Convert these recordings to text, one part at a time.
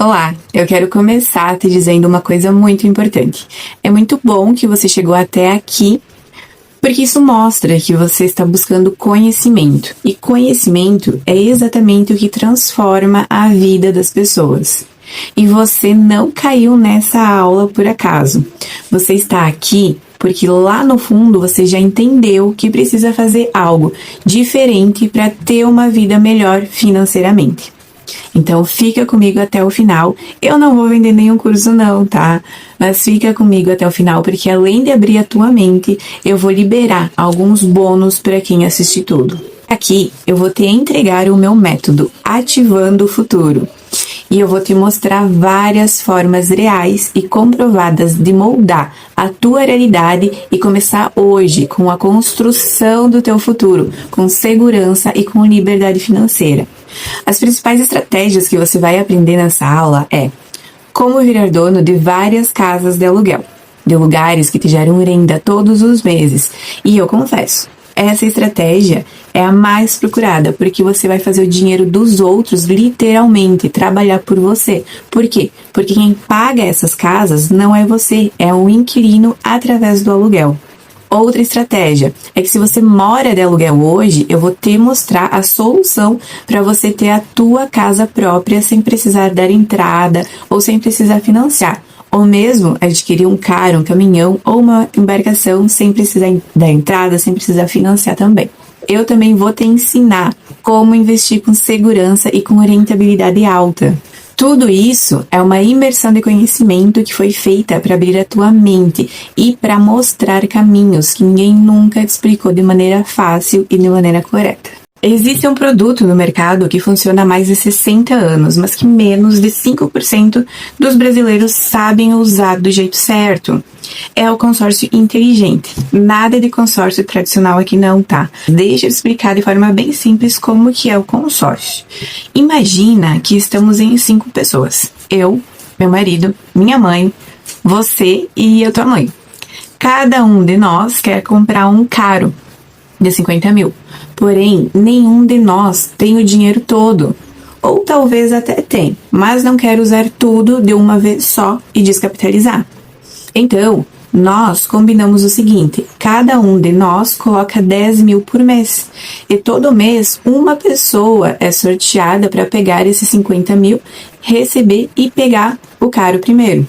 Olá, eu quero começar te dizendo uma coisa muito importante. É muito bom que você chegou até aqui, porque isso mostra que você está buscando conhecimento. E conhecimento é exatamente o que transforma a vida das pessoas. E você não caiu nessa aula por acaso. Você está aqui porque lá no fundo você já entendeu que precisa fazer algo diferente para ter uma vida melhor financeiramente. Então fica comigo até o final. Eu não vou vender nenhum curso não, tá? Mas fica comigo até o final, porque além de abrir a tua mente, eu vou liberar alguns bônus para quem assistir tudo. Aqui eu vou te entregar o meu método Ativando o Futuro. E eu vou te mostrar várias formas reais e comprovadas de moldar a tua realidade e começar hoje com a construção do teu futuro, com segurança e com liberdade financeira. As principais estratégias que você vai aprender nessa aula é como virar dono de várias casas de aluguel, de lugares que te geram renda todos os meses. E eu confesso, essa estratégia é a mais procurada, porque você vai fazer o dinheiro dos outros literalmente trabalhar por você. Por quê? Porque quem paga essas casas não é você, é um inquilino através do aluguel. Outra estratégia é que se você mora de aluguel hoje, eu vou te mostrar a solução para você ter a tua casa própria sem precisar dar entrada ou sem precisar financiar. Ou mesmo adquirir um carro, um caminhão ou uma embarcação sem precisar dar entrada, sem precisar financiar também. Eu também vou te ensinar como investir com segurança e com rentabilidade alta. Tudo isso é uma imersão de conhecimento que foi feita para abrir a tua mente e para mostrar caminhos que ninguém nunca te explicou de maneira fácil e de maneira correta. Existe um produto no mercado que funciona há mais de 60 anos, mas que menos de 5% dos brasileiros sabem usar do jeito certo. É o consórcio inteligente. Nada de consórcio tradicional aqui não, tá? Deixa eu explicar de forma bem simples como que é o consórcio. Imagina que estamos em 5 pessoas. Eu, meu marido, minha mãe, você e a tua mãe. Cada um de nós quer comprar um carro de 50 mil. Porém, nenhum de nós tem o dinheiro todo. Ou talvez até tem, mas não quer usar tudo de uma vez só e descapitalizar. Então, nós combinamos o seguinte: cada um de nós coloca 10 mil por mês. E todo mês, uma pessoa é sorteada para pegar esses 50 mil, receber e pegar o carro primeiro.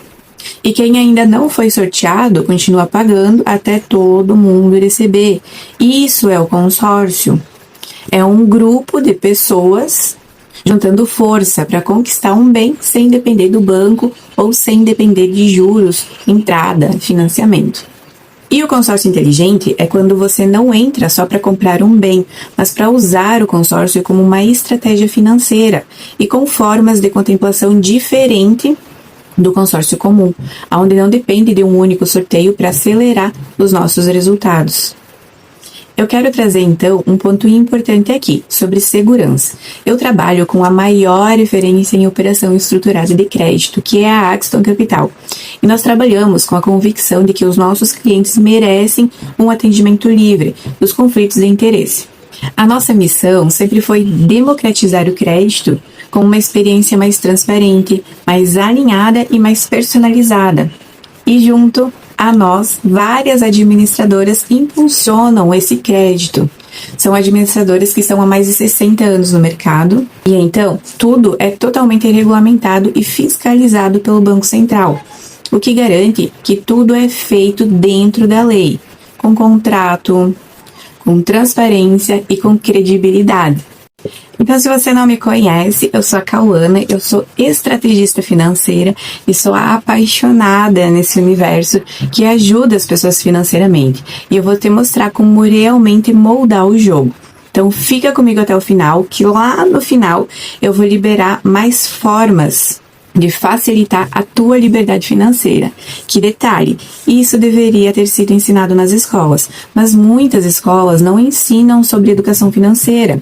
E quem ainda não foi sorteado, continua pagando até todo mundo receber. Isso é o consórcio. É um grupo de pessoas juntando força para conquistar um bem sem depender do banco ou sem depender de juros, entrada, financiamento. E o consórcio inteligente é quando você não entra só para comprar um bem, mas para usar o consórcio como uma estratégia financeira e com formas de contemplação diferente do consórcio comum, onde não depende de um único sorteio para acelerar os nossos resultados. Eu quero trazer então um ponto importante aqui, sobre segurança. Eu trabalho com a maior referência em operação estruturada de crédito, que é a Axton Capital. E nós trabalhamos com a convicção de que os nossos clientes merecem um atendimento livre dos conflitos de interesse. A nossa missão sempre foi democratizar o crédito com uma experiência mais transparente, mais alinhada e mais personalizada. E junto a nós, várias administradoras impulsionam esse crédito. São administradoras que estão há mais de 60 anos no mercado e então tudo é totalmente regulamentado e fiscalizado pelo Banco Central, o que garante que tudo é feito dentro da lei, com contrato, com transparência e com credibilidade. Então, se você não me conhece, eu sou a Cauana, eu sou estrategista financeira e sou apaixonada nesse universo que ajuda as pessoas financeiramente. E eu vou te mostrar como realmente moldar o jogo. Então, fica comigo até o final, que lá no final eu vou liberar mais formas de facilitar a tua liberdade financeira. Que detalhe, isso deveria ter sido ensinado nas escolas, mas muitas escolas não ensinam sobre educação financeira.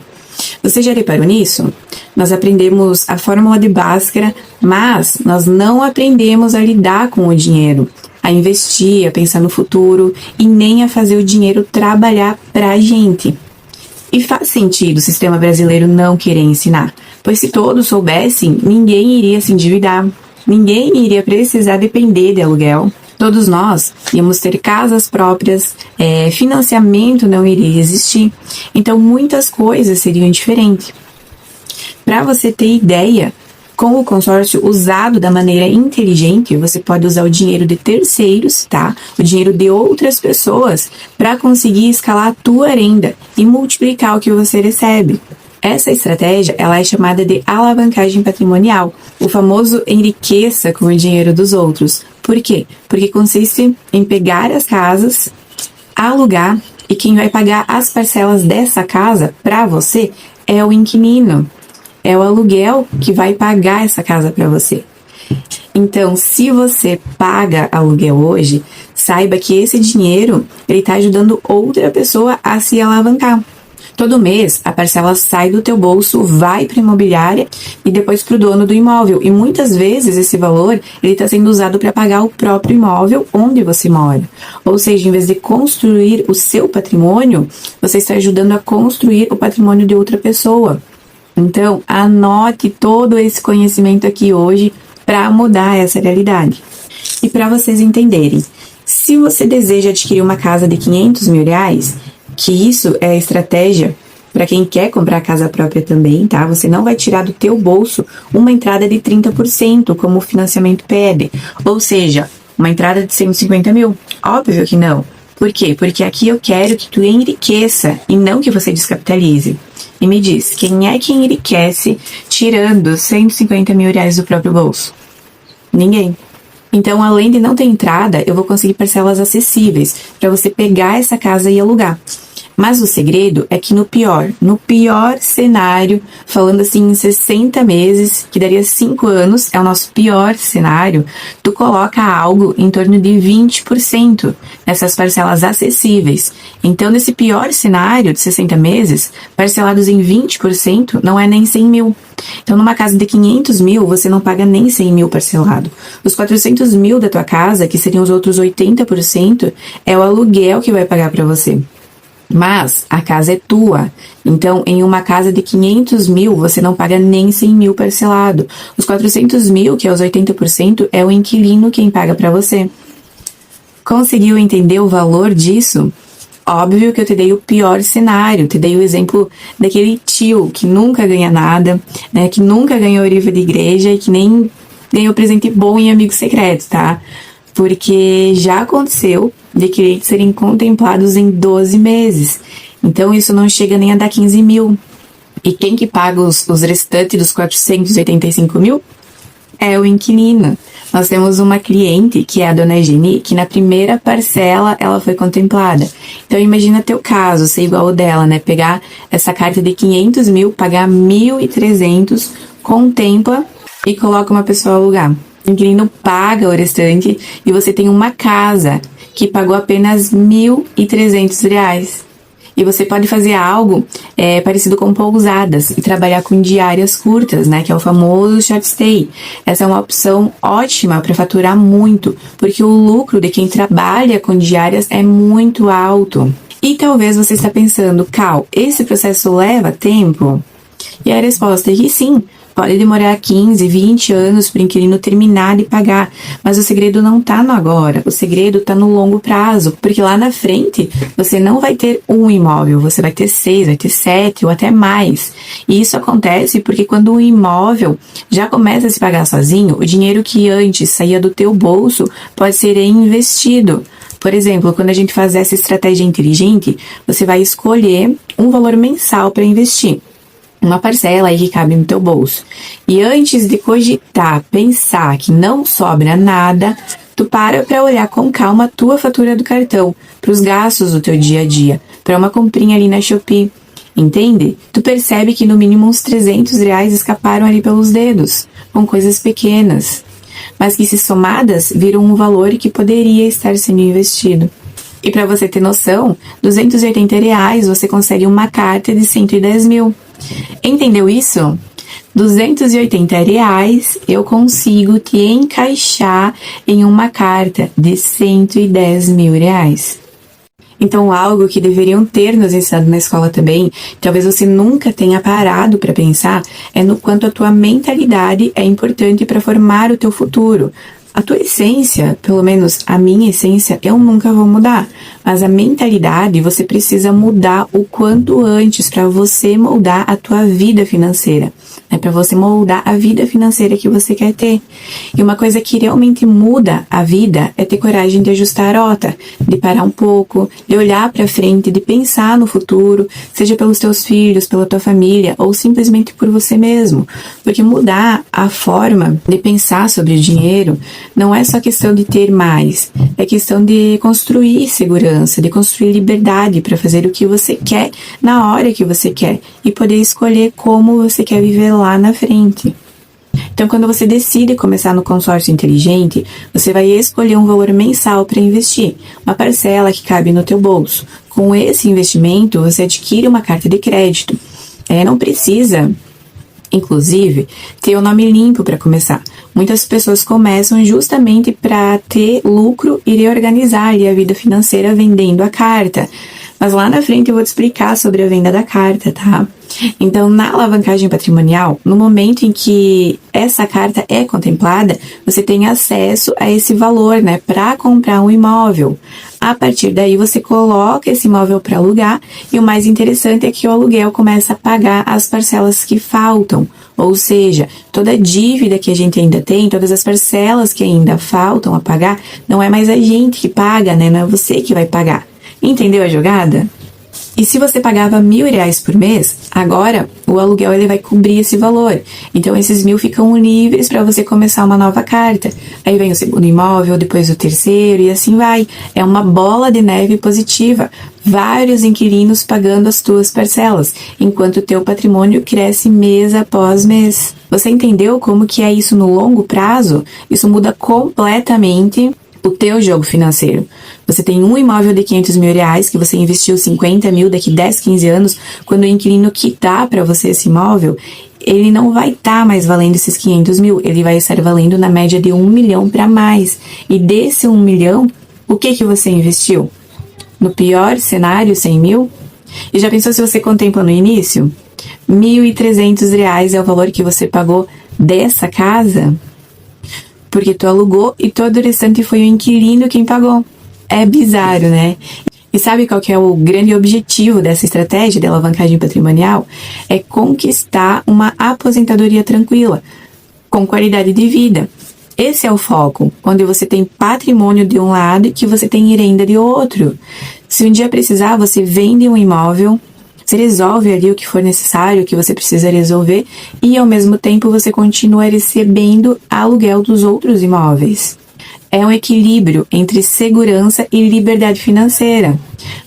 Você já reparou nisso? Nós aprendemos a fórmula de Bhaskara, mas nós não aprendemos a lidar com o dinheiro, a investir, a pensar no futuro e nem a fazer o dinheiro trabalhar pra gente. E faz sentido o sistema brasileiro não querer ensinar, Pois se todos soubessem, ninguém iria se endividar, ninguém iria precisar depender de aluguel. Todos nós íamos ter casas próprias, financiamento não iria existir, então muitas coisas seriam diferentes. Para você ter ideia, com o consórcio usado da maneira inteligente, você pode usar o dinheiro de terceiros, tá? O dinheiro de outras pessoas para conseguir escalar a tua renda e multiplicar o que você recebe. Essa estratégia, ela é chamada de alavancagem patrimonial, o famoso enriqueça com o dinheiro dos outros. Por quê? Porque consiste em pegar as casas, alugar, e quem vai pagar as parcelas dessa casa para você é o inquilino. É o aluguel que vai pagar essa casa para você. Então, se você paga aluguel hoje, saiba que esse dinheiro ele está ajudando outra pessoa a se alavancar. Todo mês, a parcela sai do teu bolso, vai para a imobiliária e depois para o dono do imóvel. E muitas vezes esse valor ele está sendo usado para pagar o próprio imóvel onde você mora. Ou seja, em vez de construir o seu patrimônio, você está ajudando a construir o patrimônio de outra pessoa. Então, anote todo esse conhecimento aqui hoje para mudar essa realidade. E para vocês entenderem, se você deseja adquirir uma casa de 500 mil reais, que isso é a estratégia para quem quer comprar casa própria também, tá? Você não vai tirar do teu bolso uma entrada de 30%, como o financiamento pede. Ou seja, uma entrada de 150 mil. Óbvio que não. Por quê? Porque aqui eu quero que tu enriqueça e não que você descapitalize. E me diz, quem é que enriquece tirando 150 mil reais do próprio bolso? Ninguém. Então, além de não ter entrada, eu vou conseguir parcelas acessíveis para você pegar essa casa e alugar. Mas o segredo é que no pior cenário, falando assim em 60 meses, que daria 5 anos, é o nosso pior cenário, tu coloca algo em torno de 20% nessas parcelas acessíveis. Então, nesse pior cenário de 60 meses, parcelados em 20%, não é nem 100 mil. Então, numa casa de 500 mil, você não paga nem 100 mil parcelado. Os 400 mil da tua casa, que seriam os outros 80%, é o aluguel que vai pagar para você. Mas a casa é tua. Então, em uma casa de 500 mil, você não paga nem 100 mil parcelado. Os 400 mil, que é os 80%, é o inquilino quem paga para você. Conseguiu entender o valor disso? Óbvio que eu te dei o pior cenário, te dei o exemplo daquele tio que nunca ganha nada, né, que nunca ganhou rifa de igreja e que nem ganhou presente bom em amigo secreto, tá? Porque já aconteceu de clientes serem contemplados em 12 meses. Então, isso não chega nem a dar 15 mil. E quem que paga os restantes dos 485 mil? É o inquilino. Nós temos uma cliente, que é a dona Geni, que na primeira parcela ela foi contemplada. Então, imagina teu caso, ser igual ao dela, né? Pegar essa carta de 500 mil, pagar 1.300, contempla e coloca uma pessoa a alugar. O inquilino paga o restante e você tem uma casa que pagou apenas R$1.300. E você pode fazer algo parecido com pousadas e trabalhar com diárias curtas, né? Que é o famoso short stay. Essa é uma opção ótima para faturar muito, porque o lucro de quem trabalha com diárias é muito alto. E talvez você está pensando, Cal, esse processo leva tempo? E a resposta é que sim. Pode demorar 15, 20 anos para o inquilino terminar de pagar, mas o segredo não está no agora, o segredo está no longo prazo, porque lá na frente você não vai ter um imóvel, você vai ter 6, vai ter 7 ou até mais. E isso acontece porque quando o imóvel já começa a se pagar sozinho, o dinheiro que antes saía do teu bolso pode ser reinvestido. Por exemplo, quando a gente faz essa estratégia inteligente, você vai escolher um valor mensal para investir. Uma parcela aí que cabe no teu bolso. E antes de cogitar, pensar que não sobra nada, tu para olhar com calma a tua fatura do cartão, para os gastos do teu dia a dia, para uma comprinha ali na Shopee, entende? Tu percebe que no mínimo uns R$300 escaparam ali pelos dedos, com coisas pequenas, mas que se somadas viram um valor que poderia estar sendo investido. E para você ter noção, R$280 você consegue uma carta de 110 mil. Entendeu isso? R$280 eu consigo te encaixar em uma carta de 110 mil reais. Então, algo que deveriam ter nos ensinado na escola também, talvez você nunca tenha parado para pensar, é no quanto a tua mentalidade é importante para formar o teu futuro. A tua essência, pelo menos a minha essência, eu nunca vou mudar. Mas a mentalidade você precisa mudar o quanto antes para você moldar a tua vida financeira. Para você moldar a vida financeira que você quer ter. E uma coisa que realmente muda a vida é ter coragem de ajustar a rota, de parar um pouco, de olhar para frente, de pensar no futuro, seja pelos teus filhos, pela tua família ou simplesmente por você mesmo. Porque mudar a forma de pensar sobre o dinheiro não é só questão de ter mais, é questão de construir segurança, de construir liberdade para fazer o que você quer na hora que você quer e poder escolher como você quer viver lá na frente. Então, quando você decide começar no consórcio inteligente, você vai escolher um valor mensal para investir, uma parcela que cabe no teu bolso. Com esse investimento, você adquire uma carta de crédito. Não precisa, inclusive, ter o nome limpo para começar. Muitas pessoas começam justamente para ter lucro e reorganizar ali a vida financeira vendendo a carta. Mas lá na frente eu vou te explicar sobre a venda da carta, tá? Então, na alavancagem patrimonial, no momento em que essa carta é contemplada, você tem acesso a esse valor, né, para comprar um imóvel. A partir daí, você coloca esse imóvel para alugar e o mais interessante é que o aluguel começa a pagar as parcelas que faltam. Ou seja, toda a dívida que a gente ainda tem, todas as parcelas que ainda faltam a pagar, não é mais a gente que paga, né? Não é você que vai pagar. Entendeu a jogada? E se você pagava R$1.000 por mês, agora o aluguel ele vai cobrir esse valor. Então esses 1.000 ficam livres para você começar uma nova carta. Aí vem o segundo imóvel, depois o terceiro e assim vai. É uma bola de neve positiva. Vários inquilinos pagando as tuas parcelas, enquanto o teu patrimônio cresce mês após mês. Você entendeu como que é isso no longo prazo? Isso muda completamente o teu jogo financeiro. Você tem um imóvel de R$500.000 que você investiu 50 mil daqui 10, 15 anos, quando o inquilino quitar para você esse imóvel, ele não vai estar mais valendo esses 500 mil, ele vai estar valendo na média de 1 milhão para mais. E desse 1 milhão, o que você investiu? No pior cenário, 100 mil? E já pensou se você contempla no início? R$1.300 é o valor que você pagou dessa casa? Porque tu alugou e todo o restante foi o inquilino quem pagou. É bizarro, né? E sabe qual que é o grande objetivo dessa estratégia de alavancagem patrimonial? É conquistar uma aposentadoria tranquila, com qualidade de vida. Esse é o foco, onde você tem patrimônio de um lado e que você tem renda de outro. Se um dia precisar, você vende um imóvel, você resolve ali o que for necessário, o que você precisa resolver, e ao mesmo tempo você continua recebendo aluguel dos outros imóveis. É um equilíbrio entre segurança e liberdade financeira.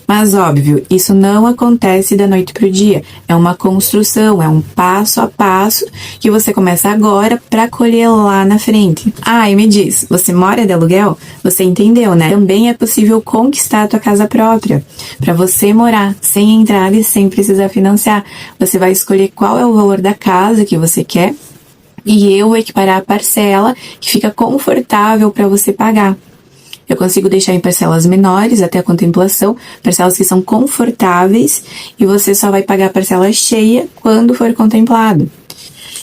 Mas, óbvio, isso não acontece da noite para o dia. É uma construção, é um passo a passo que você começa agora para colher lá na frente. E me diz, você mora de aluguel? Você entendeu, né? Também é possível conquistar a tua casa própria. Para você morar sem entrada e sem precisar financiar. Você vai escolher qual é o valor da casa que você quer e eu vou equiparar a parcela que fica confortável para você pagar. Eu consigo deixar em parcelas menores até a contemplação, parcelas que são confortáveis, e você só vai pagar a parcela cheia quando for contemplado.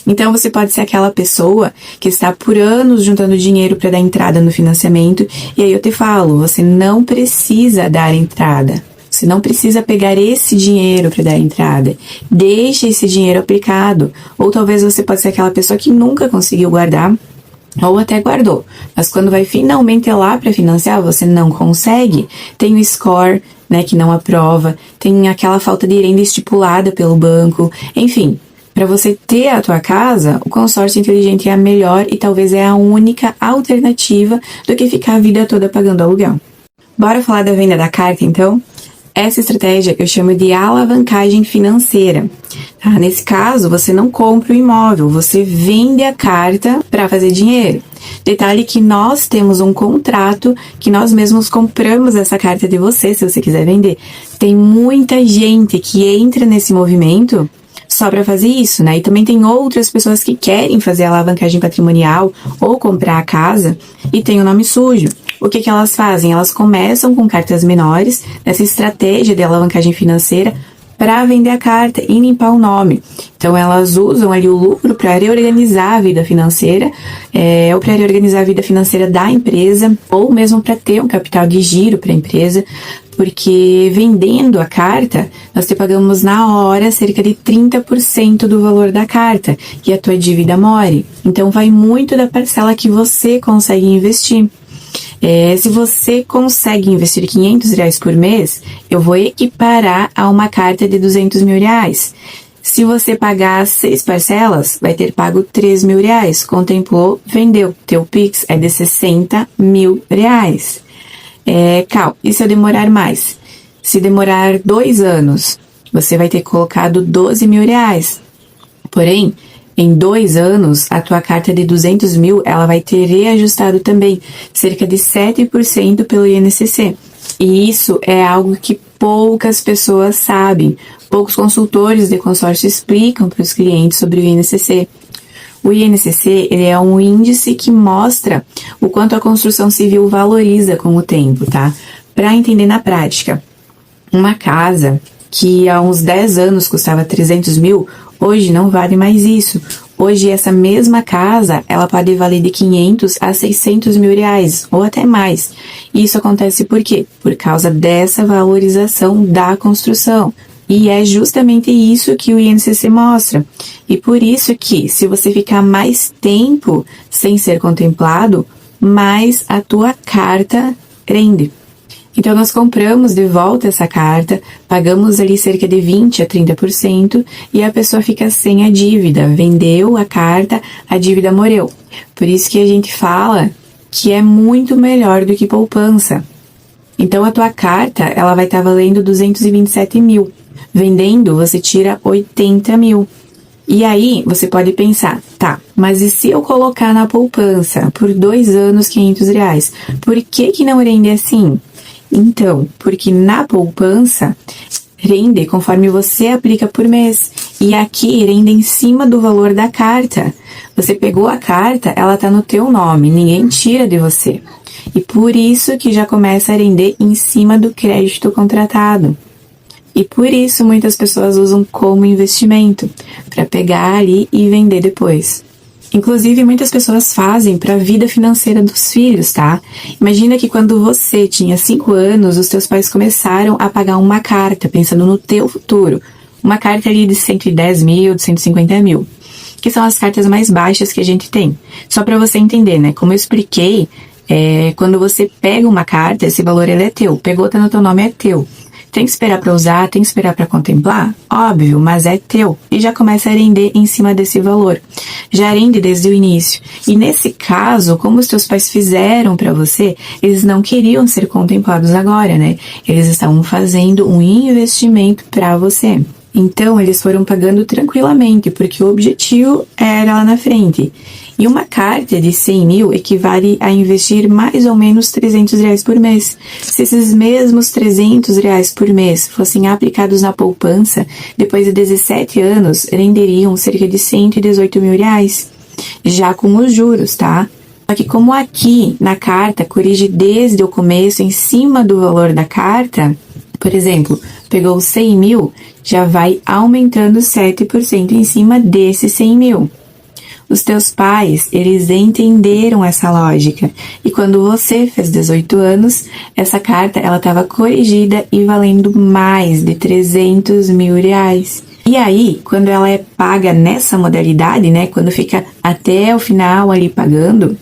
Então você pode ser aquela pessoa que está por anos juntando dinheiro para dar entrada no financiamento, e aí eu te falo, você não precisa dar entrada. Você não precisa pegar esse dinheiro para dar entrada. Deixa esse dinheiro aplicado. Ou talvez você pode ser aquela pessoa que nunca conseguiu guardar, ou até guardou, mas quando vai finalmente lá para financiar, você não consegue. Tem o score, né, que não aprova, tem aquela falta de renda estipulada pelo banco, enfim. Para você ter a tua casa, o consórcio inteligente é a melhor e talvez é a única alternativa do que ficar a vida toda pagando aluguel. Bora falar da venda da carta, então? Essa estratégia eu chamo de alavancagem financeira. Nesse caso, você não compra o imóvel, você vende a carta para fazer dinheiro. Detalhe que nós temos um contrato que nós mesmos compramos essa carta de você, se você quiser vender. Tem muita gente que entra nesse movimento só para fazer isso, né? E também tem outras pessoas que querem fazer alavancagem patrimonial ou comprar a casa e tem o nome sujo. o que elas fazem? Elas começam com cartas menores, nessa estratégia de alavancagem financeira, para vender a carta e limpar o nome. Então, elas usam ali o lucro para reorganizar a vida financeira, ou para reorganizar a vida financeira da empresa, ou mesmo para ter um capital de giro para a empresa, porque vendendo a carta, nós te pagamos na hora cerca de 30% do valor da carta, que a tua dívida more. Então, vai muito da parcela que você consegue investir. Se você consegue investir R$500 por mês, eu vou equiparar a uma carta de R$200 mil. Se você pagar 6 parcelas, vai ter pago R$3 mil. Contemplou, vendeu. Teu Pix é de R$60 mil. E se eu demorar mais? Se demorar 2 anos, você vai ter colocado R$12 mil. Porém, em 2 anos, a tua carta de 200 mil, ela vai ter reajustado também cerca de 7% pelo INCC. E isso é algo que poucas pessoas sabem. Poucos consultores de consórcio explicam para os clientes sobre o INCC. O INCC, ele é um índice que mostra o quanto a construção civil valoriza com o tempo, tá? Para entender na prática, uma casa que há uns 10 anos custava 300 mil, hoje não vale mais isso. Hoje essa mesma casa, ela pode valer de 500 a 600 mil reais, ou até mais. E isso acontece por quê? Por causa dessa valorização da construção. E é justamente isso que o INCC mostra. E por isso que, se você ficar mais tempo sem ser contemplado, mais a tua carta rende. Então, nós compramos de volta essa carta, pagamos ali cerca de 20% a 30% e a pessoa fica sem a dívida. Vendeu a carta, a dívida morreu. Por isso que a gente fala que é muito melhor do que poupança. Então, a tua carta, ela vai estar valendo 227 mil. Vendendo, você tira 80 mil. E aí, você pode pensar, tá, mas e se eu colocar na poupança por 2 anos 500 reais? Por que não rende assim? Então, porque na poupança, rende conforme você aplica por mês. E aqui, rende em cima do valor da carta. Você pegou a carta, ela tá no teu nome, ninguém tira de você. E por isso que já começa a render em cima do crédito contratado. E por isso muitas pessoas usam como investimento, para pegar ali e vender depois. Inclusive, muitas pessoas fazem para a vida financeira dos filhos, tá? Imagina que quando você tinha 5 anos, os teus pais começaram a pagar uma carta, pensando no teu futuro. Uma carta ali de 110 mil, de 150 mil, que são as cartas mais baixas que a gente tem. Só para você entender, né? Como eu expliquei, quando você pega uma carta, esse valor ele é teu. Pegou, tá no teu nome, é teu. Tem que esperar para usar, tem que esperar para contemplar? Óbvio, mas é teu. E já começa a render em cima desse valor. Já rende desde o início. E nesse caso, como os teus pais fizeram para você, eles não queriam ser contemplados agora, né? Eles estavam fazendo um investimento para você. Então, eles foram pagando tranquilamente, porque o objetivo era lá na frente. E uma carta de 100 mil equivale a investir mais ou menos 300 reais por mês. Se esses mesmos 300 reais por mês fossem aplicados na poupança, depois de 17 anos, renderiam cerca de 118 mil reais. Já com os juros, tá? Só que como aqui na carta corrige desde o começo em cima do valor da carta, por exemplo, pegou 100 mil, já vai aumentando 7% em cima desses 100 mil. Os teus pais, eles entenderam essa lógica. E quando você fez 18 anos, essa carta, ela estava corrigida e valendo mais de 300 mil reais. E aí, quando ela é paga nessa modalidade, né, quando fica até o final ali pagando,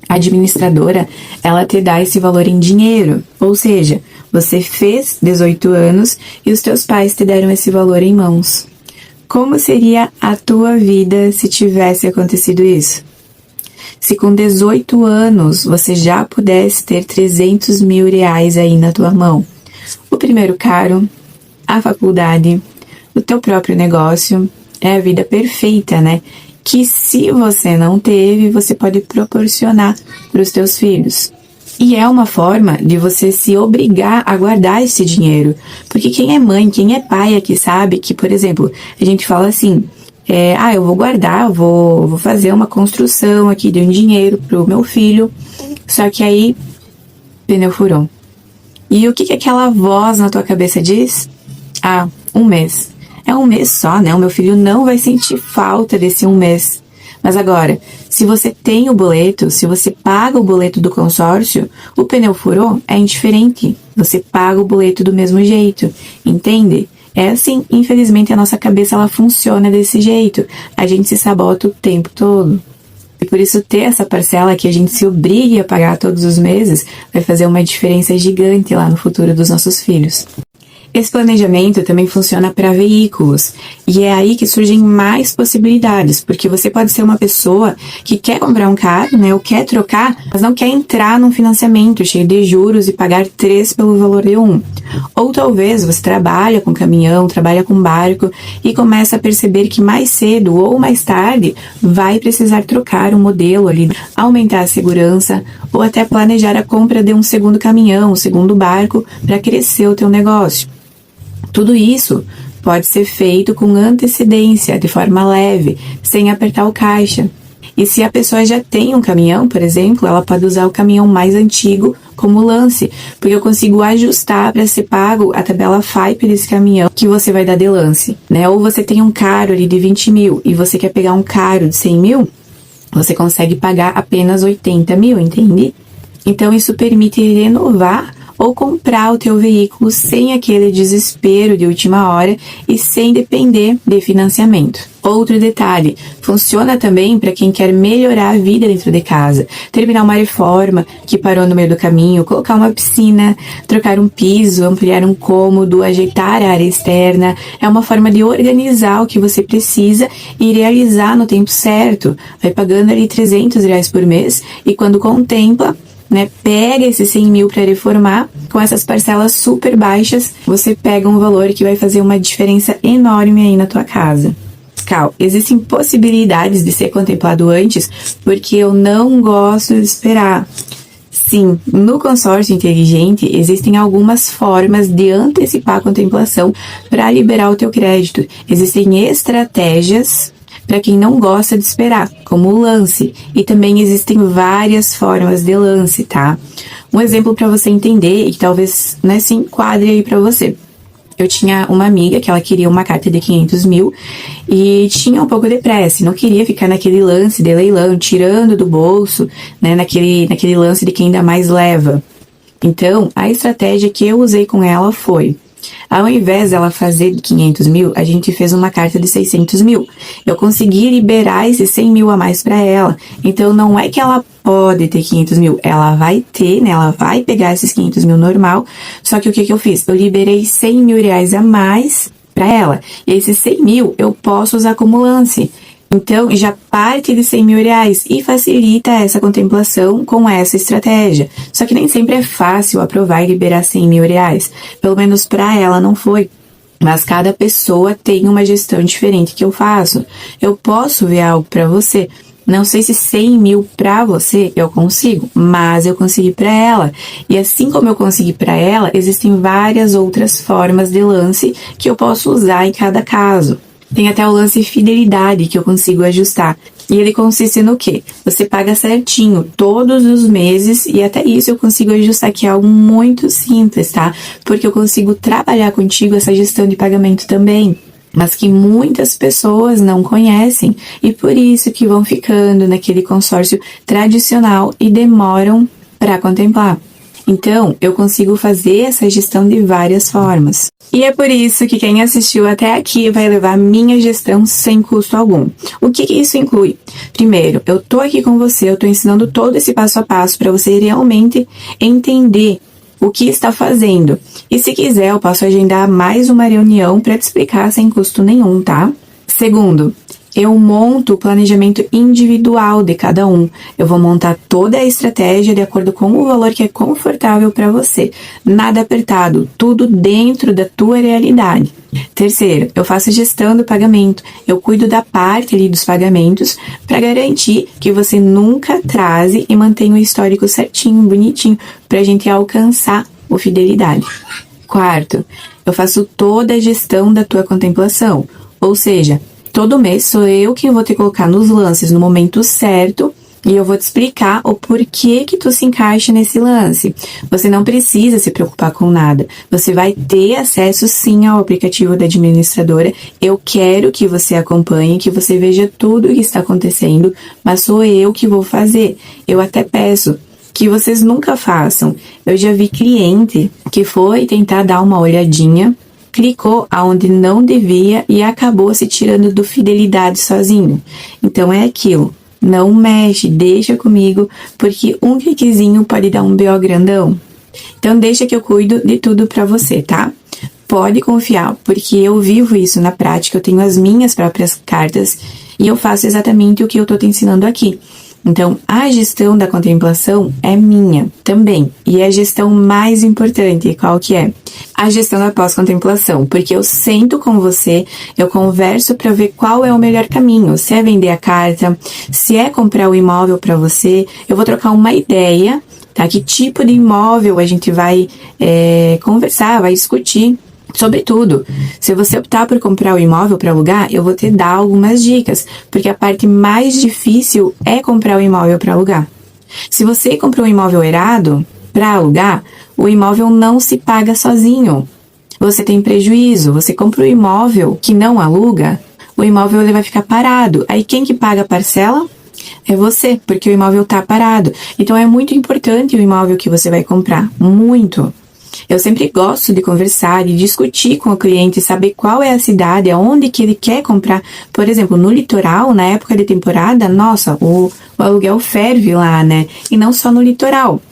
a administradora, ela te dá esse valor em dinheiro. Ou seja, você fez 18 anos e os teus pais te deram esse valor em mãos. Como seria a tua vida se tivesse acontecido isso? Se com 18 anos você já pudesse ter 300 mil reais aí na tua mão. O primeiro carro, a faculdade, o teu próprio negócio, é a vida perfeita, né? Que se você não teve, você pode proporcionar para os teus filhos. E é uma forma de você se obrigar a guardar esse dinheiro. Porque quem é mãe, quem é pai aqui sabe que, por exemplo, a gente fala assim, eu vou guardar, eu vou fazer uma construção aqui de um dinheiro pro meu filho. Só que aí pneu furou. E o que que aquela voz na tua cabeça diz? Ah, 1 mês. É 1 mês só, né? O meu filho não vai sentir falta desse 1 mês. Mas agora, se você tem o boleto, se você paga o boleto do consórcio, o pneu furou é indiferente. Você paga o boleto do mesmo jeito, entende? É assim, infelizmente a nossa cabeça ela funciona desse jeito. A gente se sabota o tempo todo. E por isso ter essa parcela que a gente se obrigue a pagar todos os meses vai fazer uma diferença gigante lá no futuro dos nossos filhos. Esse planejamento também funciona para veículos, e é aí que surgem mais possibilidades, porque você pode ser uma pessoa que quer comprar um carro, né, ou quer trocar, mas não quer entrar num financiamento cheio de juros e pagar 3 pelo valor de 1. Ou talvez você trabalha com caminhão, trabalha com barco e começa a perceber que mais cedo ou mais tarde vai precisar trocar um modelo ali, aumentar a segurança ou até planejar a compra de um segundo caminhão, um segundo barco para crescer o teu negócio. Tudo isso pode ser feito com antecedência, de forma leve, sem apertar o caixa. E se a pessoa já tem um caminhão, por exemplo, ela pode usar o caminhão mais antigo como lance, porque eu consigo ajustar para ser pago a tabela FIPE desse caminhão que você vai dar de lance, né? Ou você tem um caro ali de 20 mil e você quer pegar um caro de 100 mil, você consegue pagar apenas 80 mil, entende? Então isso permite renovar ou comprar o teu veículo sem aquele desespero de última hora e sem depender de financiamento. Outro detalhe, funciona também para quem quer melhorar a vida dentro de casa, terminar uma reforma que parou no meio do caminho, colocar uma piscina, trocar um piso, ampliar um cômodo, ajeitar a área externa. É uma forma de organizar o que você precisa e realizar no tempo certo. Vai pagando ali R$300 por mês e quando contempla, né, pega esses 100 mil para reformar, com essas parcelas super baixas, você pega um valor que vai fazer uma diferença enorme aí na tua casa. Cal, existem possibilidades de ser contemplado antes, porque eu não gosto de esperar. Sim, no consórcio inteligente existem algumas formas de antecipar a contemplação para liberar o teu crédito. Existem estratégias para quem não gosta de esperar, como o lance, e também existem várias formas de lance, tá? Um exemplo para você entender e que talvez, né, se enquadre aí para você. Eu tinha uma amiga que ela queria uma carta de 500 mil e tinha um pouco de pressa, não queria ficar naquele lance de leilão, tirando do bolso, né, naquele lance de quem ainda mais leva. Então, a estratégia que eu usei com ela foi: ao invés dela fazer 500 mil, a gente fez uma carta de 600 mil. Eu consegui liberar esses 100 mil a mais para ela. Então, não é que ela pode ter 500 mil, ela vai ter, né? Ela vai pegar esses 500 mil normal. Só que o que eu fiz? Eu liberei 100 mil reais a mais para ela. E esses 100 mil eu posso usar como lance. Então, já parte de 100 mil reais e facilita essa contemplação com essa estratégia. Só que nem sempre é fácil aprovar e liberar 100 mil reais. Pelo menos para ela não foi. Mas cada pessoa tem uma gestão diferente que eu faço. Eu posso ver algo para você. Não sei se 100 mil para você eu consigo, mas eu consegui para ela. E assim como eu consegui para ela, existem várias outras formas de lance que eu posso usar em cada caso. Tem até o lance fidelidade que eu consigo ajustar. E ele consiste no quê? Você paga certinho todos os meses e até isso eu consigo ajustar, que é algo muito simples, tá? Porque eu consigo trabalhar contigo essa gestão de pagamento também, mas que muitas pessoas não conhecem e por isso que vão ficando naquele consórcio tradicional e demoram para contemplar. Então, eu consigo fazer essa gestão de várias formas. E é por isso que quem assistiu até aqui vai levar minha gestão sem custo algum. O que isso inclui? Primeiro, eu tô aqui com você, eu tô ensinando todo esse passo a passo para você realmente entender o que está fazendo. E se quiser, eu posso agendar mais uma reunião para te explicar sem custo nenhum, tá? Segundo, eu monto o planejamento individual de cada um. Eu vou montar toda a estratégia de acordo com o valor que é confortável para você. Nada apertado, tudo dentro da tua realidade. Terceiro, eu faço gestão do pagamento. Eu cuido da parte ali dos pagamentos para garantir que você nunca atrase e mantenha o histórico certinho, bonitinho, para a gente alcançar o fidelidade. Quarto, eu faço toda a gestão da tua contemplação. Ou seja, todo mês sou eu quem vou te colocar nos lances no momento certo E eu vou te explicar o porquê que tu se encaixa nesse lance. Você não precisa se preocupar com nada. Você vai ter acesso sim ao aplicativo da administradora. Eu quero que você acompanhe, que você veja tudo o que está acontecendo, mas sou eu que vou fazer. Eu até peço que vocês nunca façam. Eu já vi cliente que foi tentar dar uma olhadinha, clicou aonde não devia e acabou se tirando do fidelidade sozinho. Então é aquilo. Não mexe, deixa comigo, porque um cliquezinho pode dar um BO grandão. Então deixa que eu cuido de tudo pra você, tá? Pode confiar, porque eu vivo isso na prática, eu tenho as minhas próprias cartas e eu faço exatamente o que eu tô te ensinando aqui. Então, a gestão da contemplação é minha também. E é a gestão mais importante, qual que é? A gestão da pós-contemplação, porque eu sento com você, eu converso para ver qual é o melhor caminho, se é vender a carta, se é comprar o imóvel para você, eu vou trocar uma ideia, tá? Que tipo de imóvel a gente vai conversar, vai discutir. Sobretudo, se você optar por comprar o imóvel para alugar, eu vou te dar algumas dicas, porque a parte mais difícil é comprar o imóvel para alugar. Se você comprou um imóvel errado para alugar, o imóvel não se paga sozinho. Você tem prejuízo, você compra um imóvel que não aluga, o imóvel ele vai ficar parado. Aí quem que paga a parcela? É você, porque o imóvel está parado. Então é muito importante o imóvel que você vai comprar, muito. Eu sempre gosto de conversar e discutir com o cliente, saber qual é a cidade, aonde que ele quer comprar. Por exemplo, no litoral, na época de temporada, nossa, o aluguel ferve lá, né? E não só no litoral.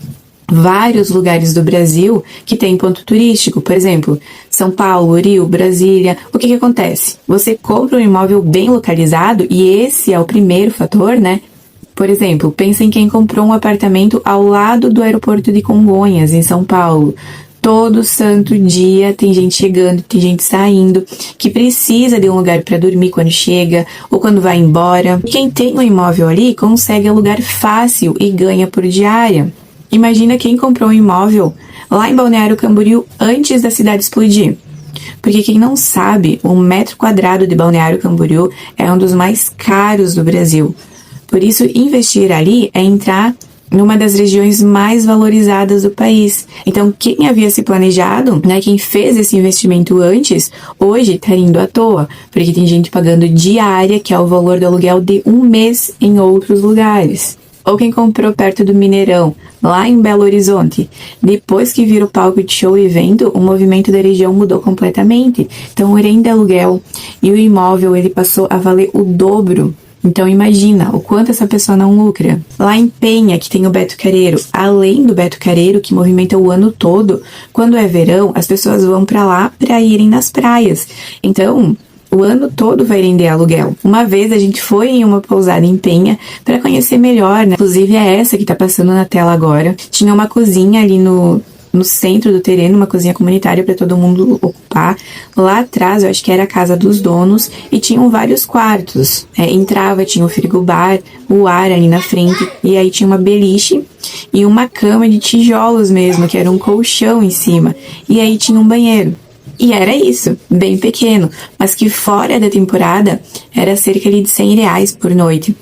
Vários lugares do Brasil que tem ponto turístico, por exemplo, São Paulo, Rio, Brasília. O que acontece? Você compra um imóvel bem localizado e esse é o primeiro fator, né? Por exemplo, pensa em quem comprou um apartamento ao lado do aeroporto de Congonhas, em São Paulo. Todo santo dia tem gente chegando, tem gente saindo, que precisa de um lugar para dormir quando chega ou quando vai embora. Quem tem um imóvel ali consegue alugar fácil e ganha por diária. Imagina quem comprou um imóvel lá em Balneário Camboriú antes da cidade explodir. Porque quem não sabe, um metro quadrado de Balneário Camboriú é um dos mais caros do Brasil. Por isso, investir ali é entrar numa das regiões mais valorizadas do país. Então, quem havia se planejado, né, quem fez esse investimento antes, hoje está indo à toa, porque tem gente pagando diária, que é o valor do aluguel de um mês em outros lugares. Ou quem comprou perto do Mineirão, lá em Belo Horizonte. Depois que vira o palco de show e evento, o movimento da região mudou completamente. Então, o renda de aluguel e o imóvel, ele passou a valer o dobro. Então imagina o quanto essa pessoa não lucra. Lá em Penha, que tem o Beto Carreiro, além do Beto Carreiro, que movimenta o ano todo, quando é verão, as pessoas vão pra lá pra irem nas praias. Então, o ano todo vai render aluguel. Uma vez a gente foi em uma pousada em Penha pra conhecer melhor, né? Inclusive é essa que tá passando na tela agora. Tinha uma cozinha ali no centro do terreno, uma cozinha comunitária para todo mundo ocupar. Lá atrás, eu acho que era a casa dos donos e tinham vários quartos. Entrava, tinha o frigobar, o ar ali na frente e aí tinha uma beliche e uma cama de tijolos mesmo, que era um colchão em cima. E aí tinha um banheiro. E era isso, bem pequeno, mas que fora da temporada era cerca de R$100 por noite.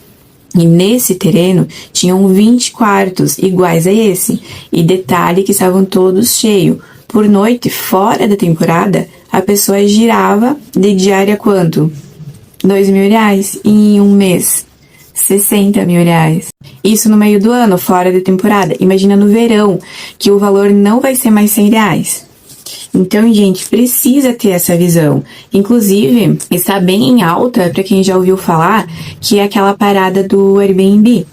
E nesse terreno tinham 20 quartos iguais a esse. E detalhe que estavam todos cheios. Por noite, fora da temporada, a pessoa girava de diária quanto? R$2.000. E em um mês, R$60.000. Isso no meio do ano, fora da temporada. Imagina no verão, que o valor não vai ser mais R$100. Então, gente, precisa ter essa visão. Inclusive, está bem em alta, para quem já ouviu falar, que é aquela parada do Airbnb.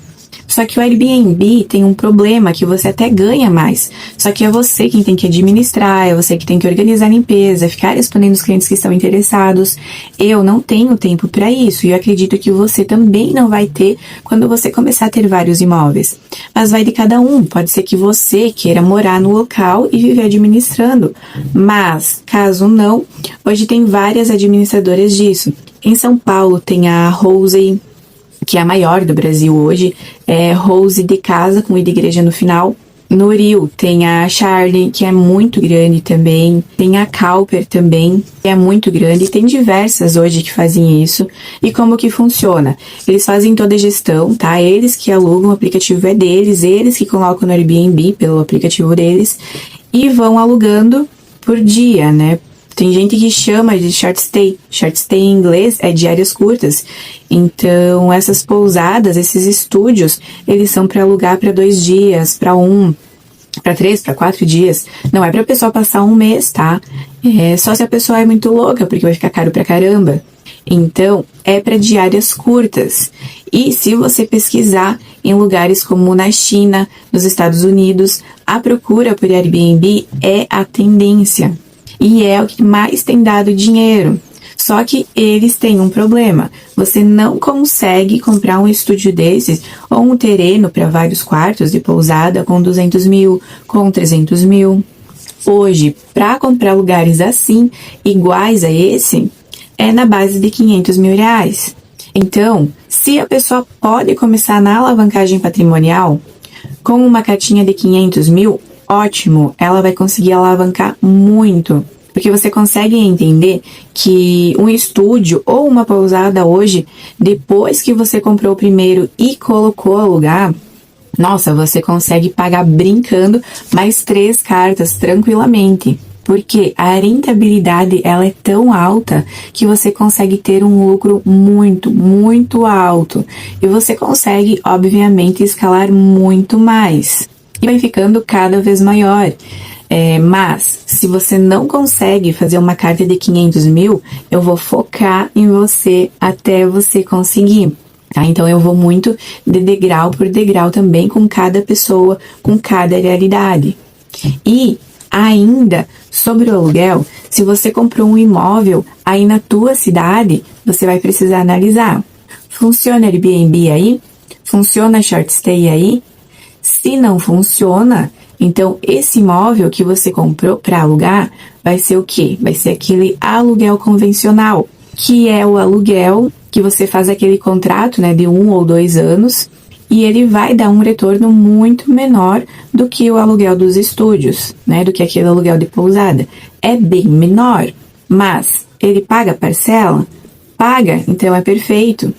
Só que o Airbnb tem um problema que você até ganha mais. Só que é você quem tem que administrar, é você que tem que organizar a limpeza, ficar respondendo os clientes que estão interessados. Eu não tenho tempo para isso e eu acredito que você também não vai ter quando você começar a ter vários imóveis. Mas vai de cada um. Pode ser que você queira morar no local e viver administrando. Mas, caso não, hoje tem várias administradoras disso. Em São Paulo tem a Rose, que é a maior do Brasil hoje, é Rose de casa, com I de igreja no final. No Rio tem a Charlie, que é muito grande também. Tem a Cowper também, que é muito grande. Tem diversas hoje que fazem isso. E como que funciona? Eles fazem toda a gestão, tá? Eles que alugam, o aplicativo é deles. Eles que colocam no Airbnb pelo aplicativo deles. E vão alugando por dia, né? Tem gente que chama de short stay. Short stay em inglês é diárias curtas. Então, essas pousadas, esses estúdios, eles são para alugar para 2 dias, para 1, para 3, para 4 dias. Não é para a pessoa passar 1 mês, tá? É só se a pessoa é muito louca, porque vai ficar caro pra caramba. Então, é para diárias curtas. E se você pesquisar em lugares como na China, nos Estados Unidos, a procura por Airbnb é a tendência. E é o que mais tem dado dinheiro. Só que eles têm um problema. Você não consegue comprar um estúdio desses ou um terreno para vários quartos de pousada com 200 mil, com 300 mil. Hoje, para comprar lugares assim, iguais a esse, é na base de 500 mil reais. Então, se a pessoa pode começar na alavancagem patrimonial, com uma cartinha de 500 mil, ótimo, ela vai conseguir alavancar muito. Porque você consegue entender que um estúdio ou uma pousada hoje, depois que você comprou o primeiro e colocou a alugar, nossa, você consegue pagar brincando mais 3 cartas tranquilamente. Porque a rentabilidade ela é tão alta que você consegue ter um lucro muito, muito alto. E você consegue, obviamente, escalar muito mais. E vai ficando cada vez maior. Mas, se você não consegue fazer uma carta de 500 mil, eu vou focar em você até você conseguir. Tá? Então, eu vou muito de degrau por degrau também com cada pessoa, com cada realidade. E ainda, sobre o aluguel, se você comprou um imóvel aí na tua cidade, você vai precisar analisar. Funciona Airbnb aí? Funciona Short Stay aí? Se não funciona, então esse imóvel que você comprou para alugar vai ser o quê? Vai ser aquele aluguel convencional, que é o aluguel que você faz aquele contrato, né, de 1 ou 2 anos, e ele vai dar um retorno muito menor do que o aluguel dos estúdios, né, do que aquele aluguel de pousada. É bem menor, mas ele paga parcela? Paga, então é perfeito.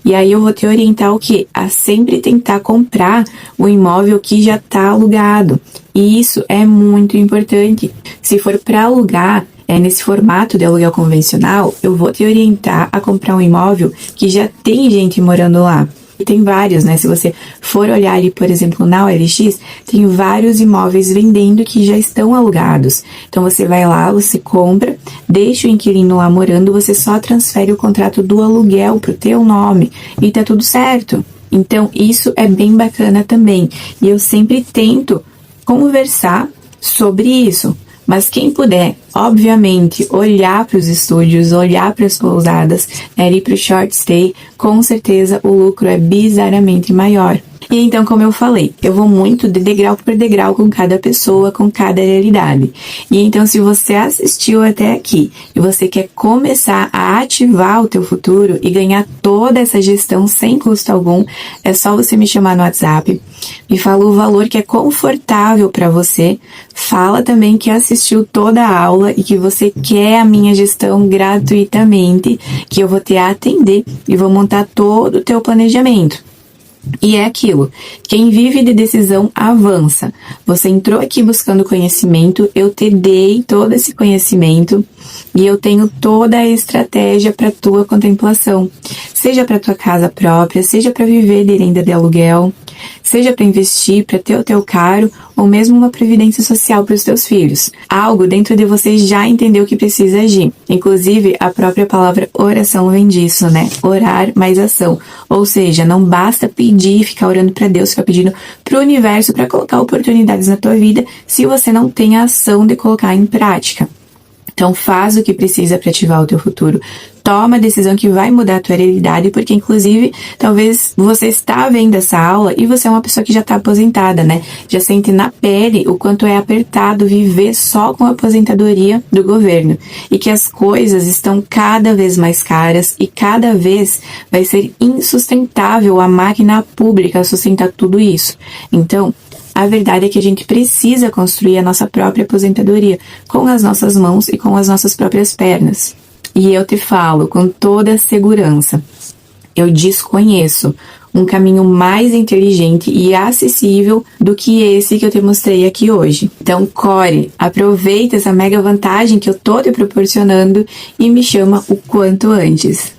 E aí eu vou te orientar o quê? A sempre tentar comprar o imóvel que já está alugado. E isso é muito importante. Se for para alugar, nesse formato de aluguel convencional, eu vou te orientar a comprar um imóvel que já tem gente morando lá. E tem vários, né? Se você for olhar ali, por exemplo, na OLX, tem vários imóveis vendendo que já estão alugados. Então, você vai lá, você compra, deixa o inquilino lá morando, você só transfere o contrato do aluguel pro teu nome e tá tudo certo. Então, isso é bem bacana também. E eu sempre tento conversar sobre isso. Mas quem puder, obviamente, olhar para os estúdios, olhar para as pousadas, ir para o short stay, com certeza o lucro é bizarramente maior. E então, como eu falei, eu vou muito de degrau por degrau com cada pessoa, com cada realidade. E então, se você assistiu até aqui e você quer começar a ativar o teu futuro e ganhar toda essa gestão sem custo algum, é só você me chamar no WhatsApp, me fala o valor que é confortável para você, fala também que assistiu toda a aula e que você quer a minha gestão gratuitamente, que eu vou te atender e vou montar todo o teu planejamento. E é aquilo, quem vive de decisão avança. Você entrou aqui buscando conhecimento, eu te dei todo esse conhecimento e eu tenho toda a estratégia para tua contemplação. Seja para tua casa própria, seja para viver de renda de aluguel, seja para investir, para ter o teu caro ou mesmo uma previdência social para os teus filhos. Algo dentro de você já entendeu que precisa agir. Inclusive, a própria palavra oração vem disso, né? Orar mais ação. Ou seja, não basta pedir, ficar orando para Deus, ficar pedindo para o universo para colocar oportunidades na tua vida se você não tem a ação de colocar em prática. Então, faz o que precisa para ativar o teu futuro. Toma a decisão que vai mudar a tua realidade, porque, inclusive, talvez você está vendo essa aula e você é uma pessoa que já está aposentada, né? Já sente na pele o quanto é apertado viver só com a aposentadoria do governo. E que as coisas estão cada vez mais caras e cada vez vai ser insustentável a máquina pública sustentar tudo isso. Então, A verdade é que a gente precisa construir a nossa própria aposentadoria com as nossas mãos e com as nossas próprias pernas. E eu te falo com toda segurança, eu desconheço um caminho mais inteligente e acessível do que esse que eu te mostrei aqui hoje. Então, corre, aproveita essa mega vantagem que eu tô te proporcionando e me chama o quanto antes.